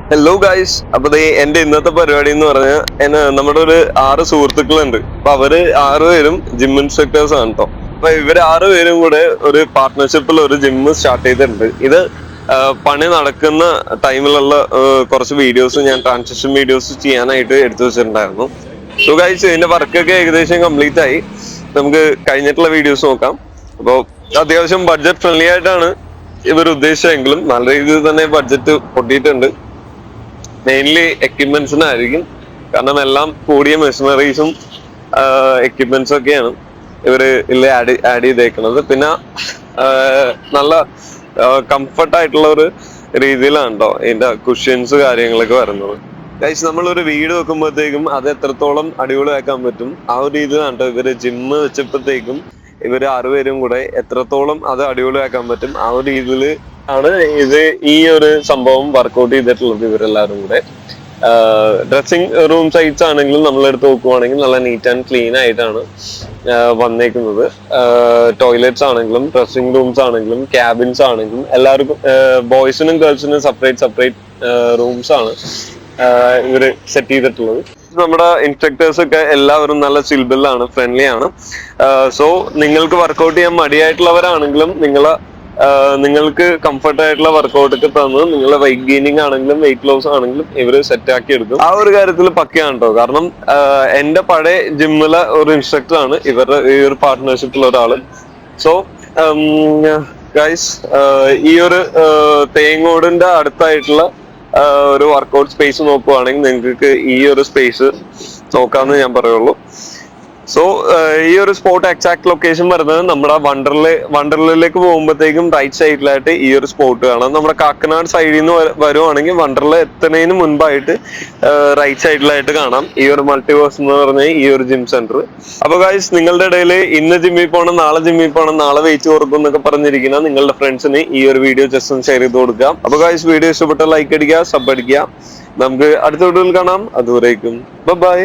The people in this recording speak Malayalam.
Hello guys. അപ്പൊ എന്റെ ഇന്നത്തെ പരിപാടി എന്ന് പറഞ്ഞാൽ നമ്മുടെ ഒരു 6 സുഹൃത്തുക്കളുണ്ട്. അപ്പൊ അവര് 6 പേരും ജിം ഇൻസ്ട്രക്ടേഴ്സ് ആണ് കേട്ടോ. അപ്പൊ ഇവര് 6 പേരും കൂടെ ഒരു പാർട്ട്ണർഷിപ്പിൽ ഒരു ജിം സ്റ്റാർട്ട് ചെയ്തിട്ടുണ്ട്. ഇത് പണി നടക്കുന്ന ടൈമിലുള്ള കുറച്ച് വീഡിയോസ് ഞാൻ ട്രാൻസിഷൻ വീഡിയോസ് ചെയ്യാനായിട്ട് എടുത്തു വെച്ചിട്ടുണ്ടായിരുന്നു. സോ ഗൈസ്, ഇതിന്റെ വർക്കൊക്കെ ഏകദേശം കംപ്ലീറ്റ് ആയി. നമുക്ക് കഴിഞ്ഞിട്ടുള്ള വീഡിയോസ് നോക്കാം. അപ്പോൾ അത്യാവശ്യം ബഡ്ജറ്റ് ഫ്രണ്ട്ലി ആയിട്ടാണ് ഇവർ ഉദ്ദേശിച്ചെങ്കിലും നല്ല രീതിയിൽ തന്നെ ബഡ്ജറ്റ് പൊട്ടിയിട്ടുണ്ട്. മെയിൻലി എക്യുപ്മെന്റ്സിനായിരിക്കും, കാരണം എല്ലാം കൂടിയ മെഷീനറീസും എക്യുപ്മെന്റ്സും ഒക്കെയാണ് ഇവര് ആഡ് ചെയ്തേക്കുന്നത്. പിന്നെ നല്ല കംഫർട്ട് ആയിട്ടുള്ള ഒരു രീതിയിലാണ് കേട്ടോ ഇതിന്റെ കുഷ്യൻസ് കാര്യങ്ങളൊക്കെ വരുന്നത്. ഗൈസ്, നമ്മളൊരു വീട് വെക്കുമ്പോഴത്തേക്കും അത് എത്രത്തോളം അടിപൊളിയാക്കാൻ പറ്റും ആ ഒരു രീതിയിലാണ് കേട്ടോ ഇവര് ജിമ്മ് വെച്ചപ്പോഴത്തേക്കും ഇവര് 6 പേരും കൂടെ എത്രത്തോളം അത് അടിപൊളിയാക്കാൻ പറ്റും ആ ഒരു രീതിയിൽ ആണ് ഇത് ഈ ഒരു സംഭവം വർക്ക്ഔട്ട് ചെയ്തിട്ടുള്ളത് ഇവരെല്ലാവരും കൂടെ. ഡ്രസ്സിങ് റൂം സൈറ്റ്സ് ആണെങ്കിലും നമ്മളെടുത്ത് നോക്കുവാണെങ്കിൽ നല്ല നീറ്റ് ആൻഡ് ക്ലീൻ ആയിട്ടാണ് വന്നേക്കുന്നത്. ടോയ്ലറ്റ്സ് ആണെങ്കിലും ഡ്രസ്സിംഗ് റൂംസ് ആണെങ്കിലും ക്യാബിൻസ് ആണെങ്കിലും എല്ലാവർക്കും ബോയ്സിനും ഗേൾസിനും സെപ്പറേറ്റ് റൂംസ് ആണ് ഇവര് സെറ്റ് ചെയ്തിട്ടുള്ളത്. നമ്മുടെ ഇൻസ്ട്രക്ടേഴ്സ് ഒക്കെ എല്ലാവരും നല്ല ചിൽബിലാണ്, ഫ്രണ്ട്ലി ആണ്. സോ നിങ്ങൾക്ക് വർക്ക്ഔട്ട് ചെയ്യാൻ മടിയായിട്ടുള്ളവരാണെങ്കിലും നിങ്ങൾക്ക് കംഫർട്ട് ആയിട്ടുള്ള വർക്ക്ഔട്ട് ഒക്കെ തന്ന് നിങ്ങളെ വെയിറ്റ് ഗെയിനിങ് ആണെങ്കിലും വെയിറ്റ് ലോസ് ആണെങ്കിലും ഇവര് സെറ്റ് ആക്കി എടുക്കും. ആ ഒരു കാര്യത്തിൽ പക്കയാണ് കേട്ടോ. കാരണം എന്റെ പഴയ ജിമ്മിലെ ഒരു ഇൻസ്ട്രക്ടർ ആണ് ഇവരുടെ ഈ ഒരു പാർട്ട്ണർഷിപ്പിലുള്ള ഒരാള്. സോ ഗൈസ്, ഈ ഒരു തേങ്ങോടിന്റെ അടുത്തായിട്ടുള്ള ഒരു വർക്ക്ഔട്ട് സ്പേസ് നോക്കുവാണെങ്കിൽ നിങ്ങൾക്ക് ഈ ഒരു സ്പേസ് നോക്കാമെന്ന് ഞാൻ പറയുള്ളൂ. സോ ഈ ഒരു സ്പോട്ട് എക്സാക്ട് ലൊക്കേഷൻ വരുന്നത് നമ്മുടെ വണ്ടർലയിലേക്ക് പോകുമ്പോഴത്തേക്കും റൈറ്റ് സൈഡിലായിട്ട് ഈ ഒരു സ്പോട്ട് കാണാം. നമ്മുടെ കാക്കനാട് സൈഡിൽ നിന്ന് വരുവാണെങ്കിൽ വണ്ടർല എത്തുന്നതിന് മുൻപായിട്ട് റൈറ്റ് സൈഡിലായിട്ട് കാണാം ഈ ഒരു മൾട്ടിവേഴ്സ് എന്ന് പറഞ്ഞ ഈ ഒരു ജിം സെന്റർ. അപ്പൊ ഗൈസ്, നിങ്ങളുടെ ഇടയിൽ ഇന്ന് ജിമ്മിൽ പോകണം, നാളെ ജിമ്മിൽ പോകണം, നാളെ വെയിറ്റ് കുറക്കും എന്നൊക്കെ പറഞ്ഞിരിക്കുന്ന നിങ്ങളുടെ ഫ്രണ്ട്സിന് ഈ ഒരു വീഡിയോ ജസ്റ്റ് ഒന്ന് ഷെയർ ചെയ്ത് കൊടുക്കാം. അപ്പൊ ഗൈസ്, വീഡിയോ ഇഷ്ടപ്പെട്ട ലൈക്ക് അടിക്കുക, സബ് അടിക്കുക. നമുക്ക് അടുത്ത വീഡിയോയിൽ കാണാം. അതുവരേക്കും ബൈ.